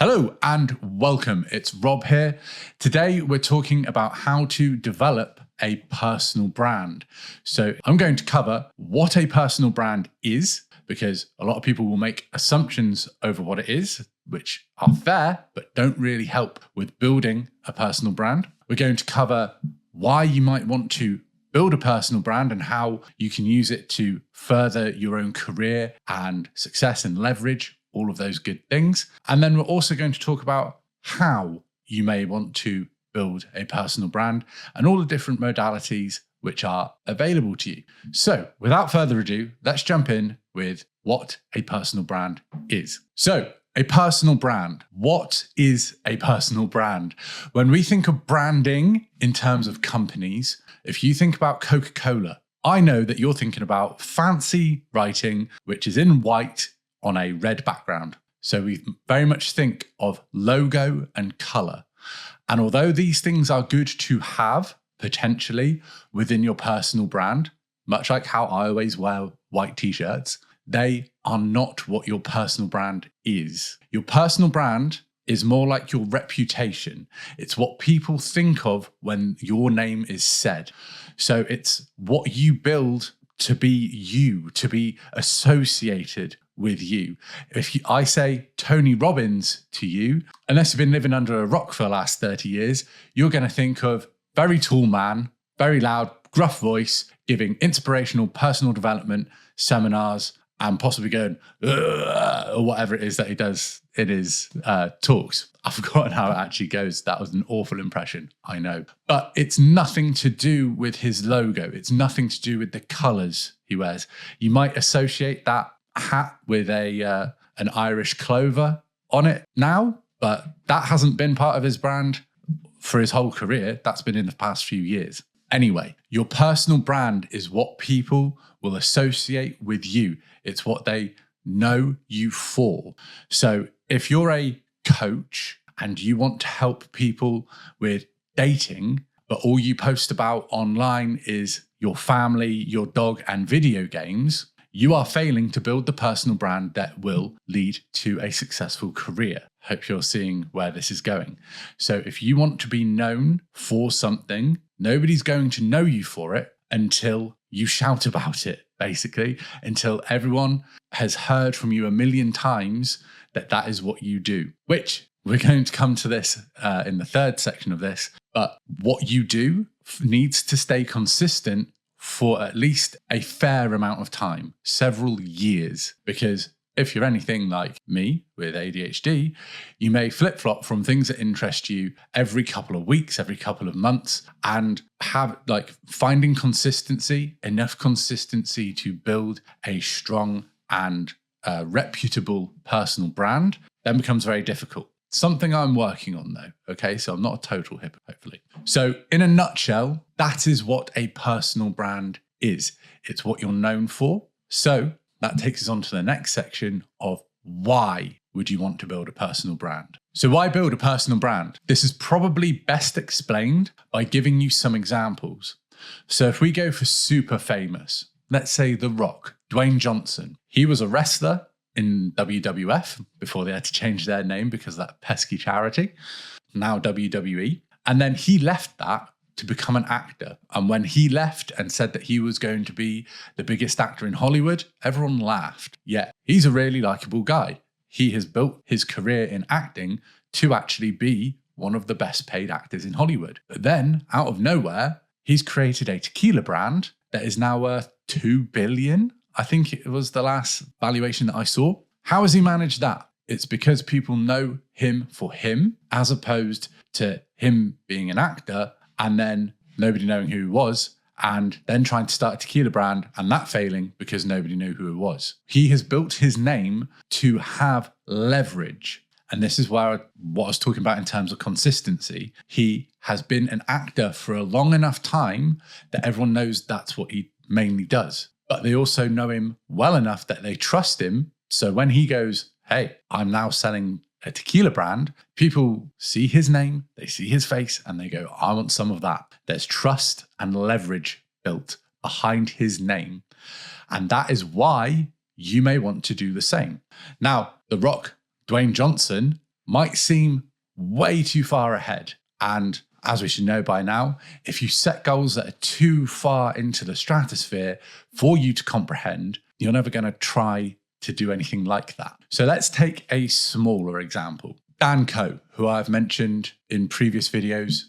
Hello and welcome. It's Rob here. Today we're talking about how to develop a personal brand. So I'm going to cover what a personal brand is, because a lot of people will make assumptions over what it is, which are fair, but don't really help with building a personal brand. We're going to cover why you might want to build a personal brand and how you can use it to further your own career and success and leverage all of those good things. And then we're also going to talk about how you may want to build a personal brand and all the different modalities which are available to you. So without further ado, let's jump in with what a personal brand is. So a personal brand. What is a personal brand? When we think of branding in terms of companies, if you think about Coca-Cola, I know that you're thinking about fancy writing, which is in white on a red background. So we very much think of logo and color. And although these things are good to have potentially within your personal brand, much like how I always wear white t-shirts, they are not what your personal brand is. Your personal brand is more like your reputation. It's what people think of when your name is said. So it's what you build to be you, to be associated with you. If I say Tony Robbins to you, unless you've been living under a rock for the last 30 years, you're going to think of very tall man, very loud, gruff voice, giving inspirational personal development seminars and possibly going, or whatever it is that he does in his talks. I've forgotten how it actually goes. That was an awful impression, I know. But it's nothing to do with his logo. It's nothing to do with the colors he wears. You might associate that hat with an Irish clover on it now, but that hasn't been part of his brand for his whole career. That's been in the past few years. Anyway, your personal brand is what people will associate with you. It's what they know you for. So if you're a coach and you want to help people with dating, but all you post about online is your family, your dog, and video games, you are failing to build the personal brand that will lead to a successful career. Hope you're seeing where this is going. So if you want to be known for something, nobody's going to know you for it until you shout about it, basically, until everyone has heard from you a million times that that is what you do, which we're going to come to this in the third section of this. But what you do needs to stay consistent for at least a fair amount of time, several years, because if you're anything like me with ADHD, you may flip-flop from things that interest you every couple of weeks, every couple of months, and have finding consistency, enough consistency to build a strong and reputable personal brand, then becomes very difficult. Something I'm working on though, okay? So I'm not a total hypocrite, hopefully. So in a nutshell, that is what a personal brand is. It's what you're known for. So that takes us on to the next section of why would you want to build a personal brand? So why build a personal brand? This is probably best explained by giving you some examples. So if we go for super famous, let's say The Rock, Dwayne Johnson. He was a wrestler in WWF before they had to change their name because of that pesky charity, now WWE. And then he left that to become an actor. And when he left and said that he was going to be the biggest actor in Hollywood, everyone laughed. Yet he's a really likable guy. He has built his career in acting to actually be one of the best paid actors in Hollywood. But then out of nowhere, he's created a tequila brand that is now worth $2 billion. I think it was the last valuation that I saw. How has he managed that? It's because people know him for him, as opposed to him being an actor and then nobody knowing who he was, and then trying to start a tequila brand and that failing because nobody knew who it was. He has built his name to have leverage. And this is where what I was talking about in terms of consistency. He has been an actor for a long enough time that everyone knows that's what he mainly does. But they also know him well enough that they trust him. So when he goes, hey, I'm now selling a tequila brand, people see his name, they see his face, and they go, I want some of that. There's trust and leverage built behind his name. And that is why you may want to do the same. Now, The Rock, Dwayne Johnson, might seem way too far ahead. And as we should know by now, if you set goals that are too far into the stratosphere for you to comprehend, you're never going to try to do anything like that. So let's take a smaller example. Dan Coe, who I've mentioned in previous videos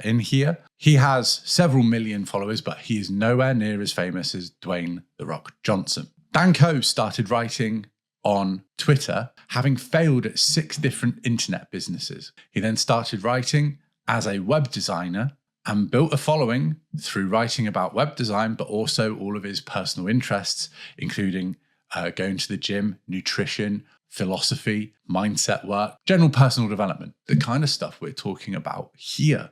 in here, he has several million followers, but he is nowhere near as famous as Dwayne "The Rock" Johnson. Dan Coe started writing on Twitter, having failed at 6 different internet businesses. He then started writing as a web designer and built a following through writing about web design, but also all of his personal interests, including going to the gym, nutrition, philosophy, mindset work, general personal development, the kind of stuff we're talking about here.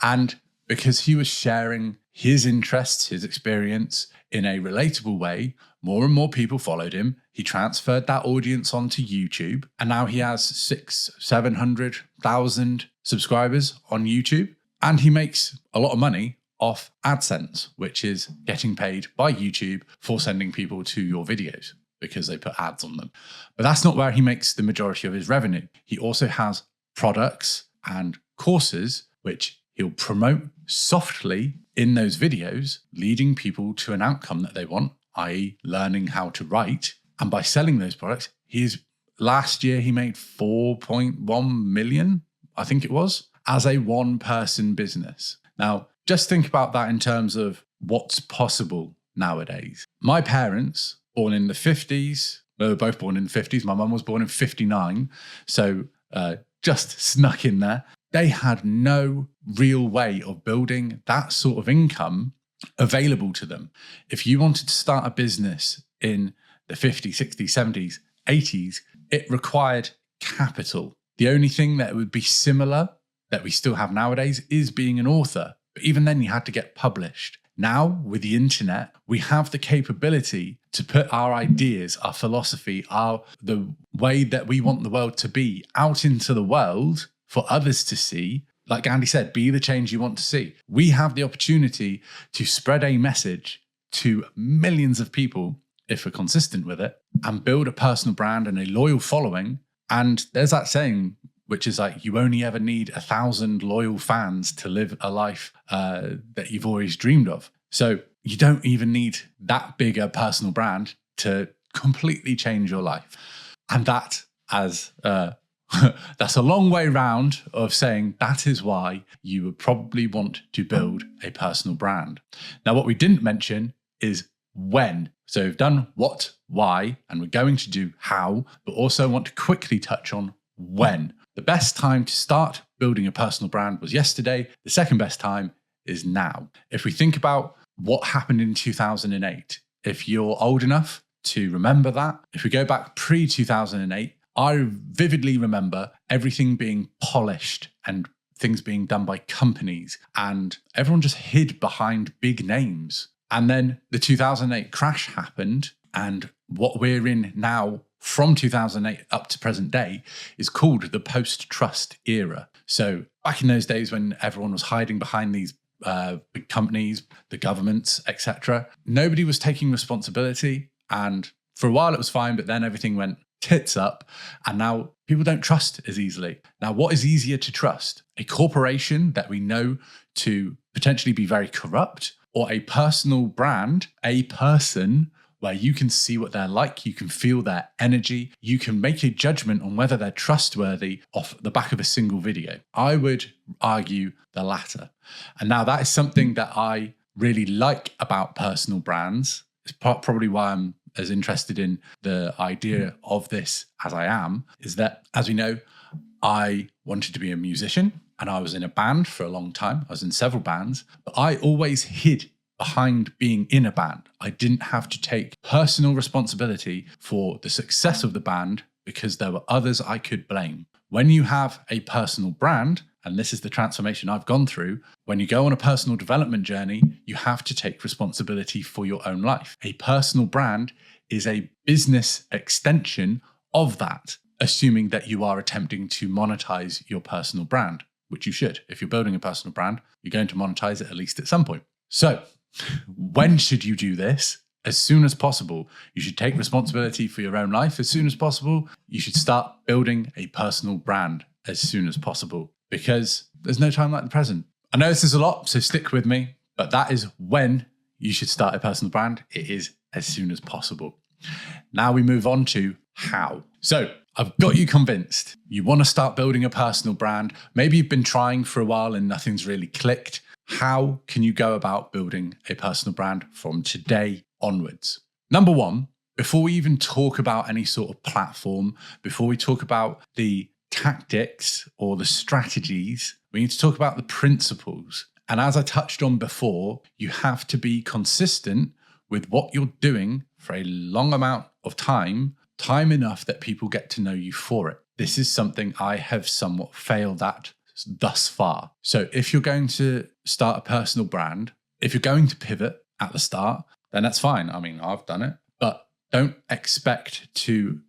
And because he was sharing his interests, his experience in a relatable way, more and more people followed him. He transferred that audience onto YouTube, and now he has 600,000-700,000 subscribers on YouTube, and he makes a lot of money off AdSense, which is getting paid by YouTube for sending people to your videos because they put ads on them. But that's not where he makes the majority of his revenue. He also has products and courses which he'll promote softly in those videos, leading people to an outcome that they want, i.e. learning how to write. And by selling those products, last year he made 4.1 million, I think it was, as a one-person business. Now, just think about that in terms of what's possible nowadays. My parents, born in the 50s, they were both born in the 50s. My mum was born in 59, so just snuck in there. They had no real way of building that sort of income available to them. If you wanted to start a business in the 50s, 60s, 70s, 80s, it required capital. The only thing that would be similar that we still have nowadays is being an author. But even then you had to get published. Now, with the internet, we have the capability to put our ideas, our philosophy, the way that we want the world to be out into the world for others to see. Like Andy said, be the change you want to see. We have the opportunity to spread a message to millions of people, if we're consistent with it, and build a personal brand and a loyal following. And there's that saying, which is like, you only ever need 1,000 loyal fans to live a life that you've always dreamed of. So you don't even need that big a personal brand to completely change your life. And that, as that's a long way round of saying that is why you would probably want to build a personal brand. Now, what we didn't mention is when. So we've done what, why, and we're going to do how, but also want to quickly touch on when. The best time to start building a personal brand was yesterday. The second best time is now. If we think about what happened in 2008, if you're old enough to remember that, if we go back pre-2008, I vividly remember everything being polished and things being done by companies, and everyone just hid behind big names. And then the 2008 crash happened, and what we're in now from 2008 up to present day is called the post-trust era. So back in those days when everyone was hiding behind these big companies, the governments, etc., nobody was taking responsibility. And for a while it was fine, but then everything went tits up, and now people don't trust as easily. Now, what is easier to trust? A corporation that we know to potentially be very corrupt, or a personal brand, a person where you can see what they're like, you can feel their energy, you can make a judgment on whether they're trustworthy off the back of a single video? I would argue the latter. And now that is something that I really like about personal brands. It's probably why I'm as interested in the idea of this as I am, is that, as we know, I wanted to be a musician and I was in a band for a long time. I was in several bands, but I always hid behind being in a band. I didn't have to take personal responsibility for the success of the band because there were others I could blame. When you have a personal brand, and this is the transformation I've gone through, when you go on a personal development journey, you have to take responsibility for your own life. A personal brand is a business extension of that, assuming that you are attempting to monetize your personal brand, which you should. If you're building a personal brand, you're going to monetize it at least at some point. So when should you do this? as soon as possible. You should take responsibility for your own life as soon as possible. You should start building a personal brand as soon as possible, because there's no time like the present. I know this is a lot, so stick with me, but that is when you should start a personal brand. It is as soon as possible. Now we move on to how. So I've got you convinced. You want to start building a personal brand. Maybe you've been trying for a while and nothing's really clicked. How can you go about building a personal brand from today onwards? Number one, before we even talk about any sort of platform, before we talk about the tactics or the strategies, we need to talk about the principles. And as I touched on before, you have to be consistent with what you're doing for a long amount of time enough that people get to know you for it. This is something I have somewhat failed at thus far. So if you're going to start a personal brand, if you're going to pivot at the start, then that's fine. I mean, I've done it, but don't expect to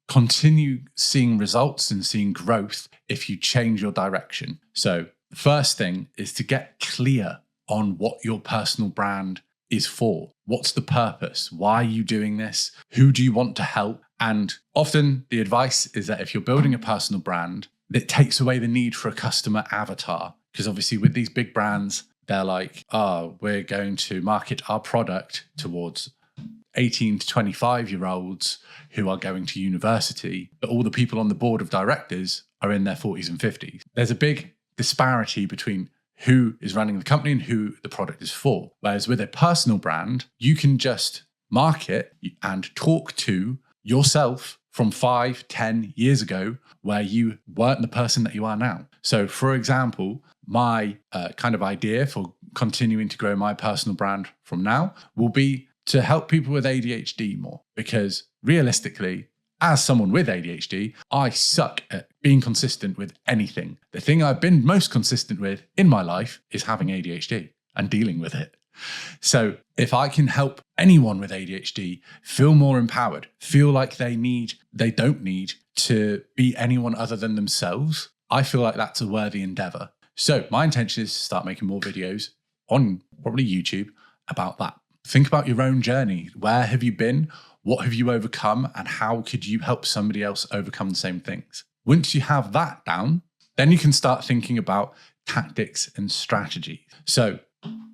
continue seeing results and seeing growth if you change your direction. So the first thing is to get clear on what your personal brand is for. What's the purpose? Why are you doing this? Who do you want to help? And often the advice is that if you're building a personal brand, it takes away the need for a customer avatar. Because obviously with these big brands, they're like, oh, we're going to market our product towards 18 to 25-year-olds who are going to university, but all the people on the board of directors are in their 40s and 50s. There's a big disparity between who is running the company and who the product is for. Whereas with a personal brand, you can just market and talk to yourself from 5, 10 years ago, where you weren't the person that you are now. So for example, my kind of idea for continuing to grow my personal brand from now will be to help people with ADHD more, because realistically, as someone with ADHD, I suck at being consistent with anything. The thing I've been most consistent with in my life is having ADHD and dealing with it. So if I can help anyone with ADHD feel more empowered, feel like they don't need to be anyone other than themselves, I feel like that's a worthy endeavor. So my intention is to start making more videos on probably YouTube about that. Think about your own journey. Where have you been? What have you overcome? And how could you help somebody else overcome the same things? Once you have that down, then you can start thinking about tactics and strategy. So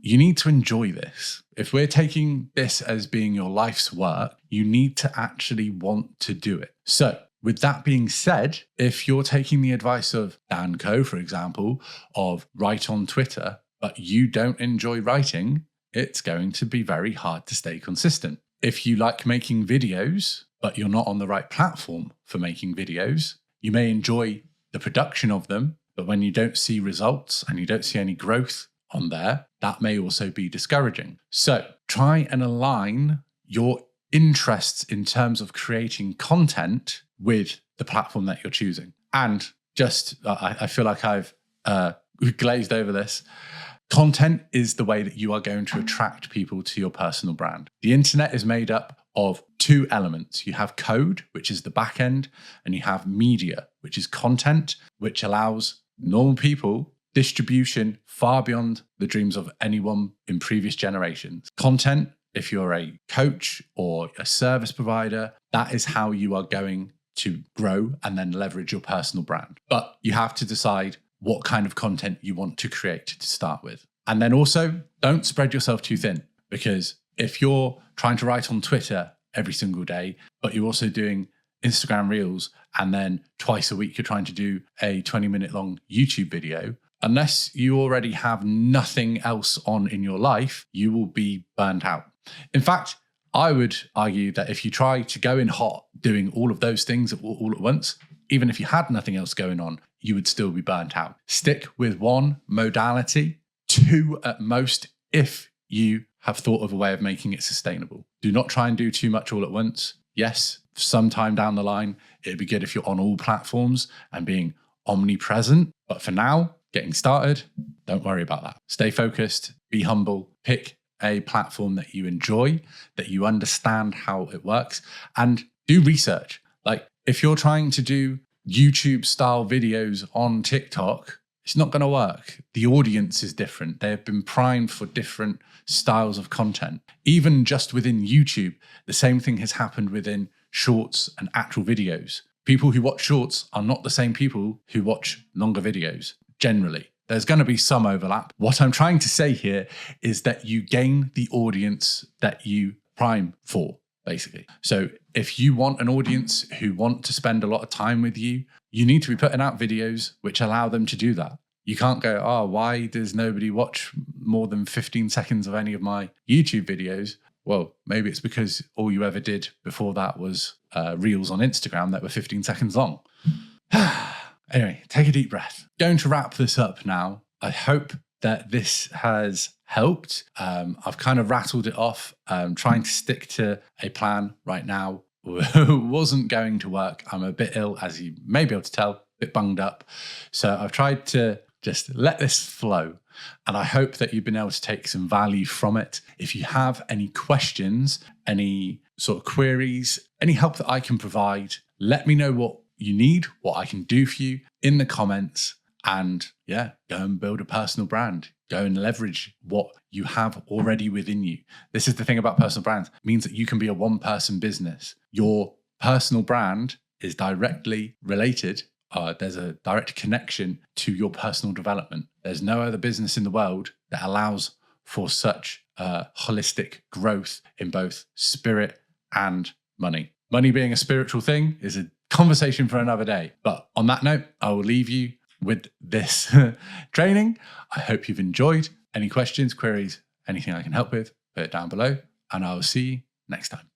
you need to enjoy this. If we're taking this as being your life's work, you need to actually want to do it. So with that being said, if you're taking the advice of Dan Coe, for example, of write on Twitter, but you don't enjoy writing, it's going to be very hard to stay consistent. If you like making videos, but you're not on the right platform for making videos, you may enjoy the production of them, but when you don't see results and you don't see any growth on there, that may also be discouraging. So try and align your interests in terms of creating content with the platform that you're choosing. And just, I feel like I've glazed over this. Content is the way that you are going to attract people to your personal brand. The internet is made up of two elements. You have code, which is the back end, and you have media, which is content, which allows normal people distribution far beyond the dreams of anyone in previous generations. Content, if you're a coach or a service provider, that is how you are going to grow and then leverage your personal brand. But you have to decide what kind of content you want to create to start with. And then also, don't spread yourself too thin, because if you're trying to write on Twitter every single day, but you're also doing Instagram Reels, and then twice a week you're trying to do a 20-minute long YouTube video, unless you already have nothing else on in your life, you will be burnt out. In fact, I would argue that if you try to go in hot doing all of those things all at once, even if you had nothing else going on, you would still be burnt out. Stick with one modality, 2 at most, if you have thought of a way of making it sustainable. Do not try and do too much all at once. Yes, sometime down the line, it'd be good if you're on all platforms and being omnipresent. But for now, getting started, don't worry about that. Stay focused, be humble, pick a platform that you enjoy, that you understand how it works, and do research. Like if you're trying to do YouTube style videos on TikTok, It's not going to work. The audience is different. They have been primed for different styles of content. Even just within YouTube, the same thing has happened within shorts and actual videos. People who watch shorts are not the same people who watch longer videos, generally. There's going to be some overlap. What I'm trying to say here is that you gain the audience that you prime for, basically. So if you want an audience who want to spend a lot of time with you, you need to be putting out videos which allow them to do that. You can't go, oh, why does nobody watch more than 15 seconds of any of my YouTube videos? Well, maybe it's because all you ever did before that was reels on Instagram that were 15 seconds long. Anyway, take a deep breath. Going to wrap this up now. I hope that this has helped. I've kind of rattled it off. Trying to stick to a plan right now wasn't going to work. I'm a bit ill, as you may be able to tell, a bit bunged up. So I've tried to just let this flow. And I hope that you've been able to take some value from it. If you have any questions, any sort of queries, any help that I can provide, let me know what you need, what I can do for you in the comments. And yeah, go and build a personal brand. Go and leverage what you have already within you. This is the thing about personal brands. It means that you can be a one-person business. Your personal brand is directly related. There's a direct connection to your personal development. There's no other business in the world that allows for such holistic growth in both spirit and money. Money being a spiritual thing is a conversation for another day. But on that note, I will leave you with this training. I hope you've enjoyed. Any questions, queries, anything I can help with, put it down below, and I will see you next time.